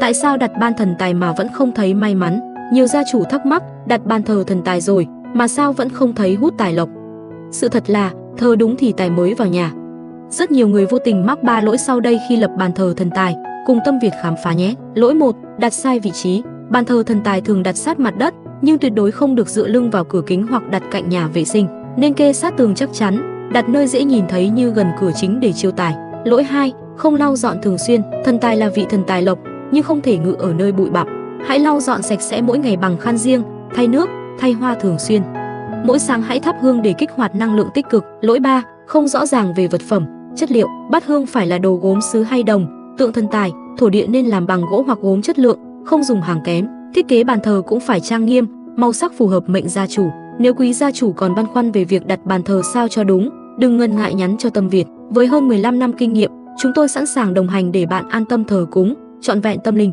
Tại sao đặt ban thần tài mà vẫn không thấy may mắn? Nhiều gia chủ thắc mắc, đặt ban thờ thần tài rồi mà sao vẫn không thấy hút tài lộc? Sự thật là, thờ đúng thì tài mới vào nhà. Rất nhiều người vô tình mắc 3 lỗi sau đây khi lập bàn thờ thần tài, cùng Tâm Việt khám phá nhé. Lỗi 1, đặt sai vị trí. Bàn thờ thần tài thường đặt sát mặt đất, nhưng tuyệt đối không được dựa lưng vào cửa kính hoặc đặt cạnh nhà vệ sinh, nên kê sát tường chắc chắn, đặt nơi dễ nhìn thấy như gần cửa chính để chiêu tài. Lỗi 2, không lau dọn thường xuyên. Thần tài là vị thần tài lộc, nhưng không thể ngự ở nơi bụi bặm. Hãy lau dọn sạch sẽ mỗi ngày bằng khăn riêng, thay nước, thay hoa thường xuyên. Mỗi sáng hãy thắp hương để kích hoạt năng lượng tích cực. Lỗi 3, không rõ ràng về vật phẩm, chất liệu. Bát hương phải là đồ gốm sứ hay đồng, tượng thần tài, thổ địa nên làm bằng gỗ hoặc gốm chất lượng, không dùng hàng kém. Thiết kế bàn thờ cũng phải trang nghiêm, màu sắc phù hợp mệnh gia chủ. Nếu quý gia chủ còn băn khoăn về việc đặt bàn thờ sao cho đúng, đừng ngần ngại nhắn cho Tâm Việt. Với hơn 15 năm kinh nghiệm, chúng tôi sẵn sàng đồng hành để bạn an tâm thờ cúng, trọn vẹn tâm linh.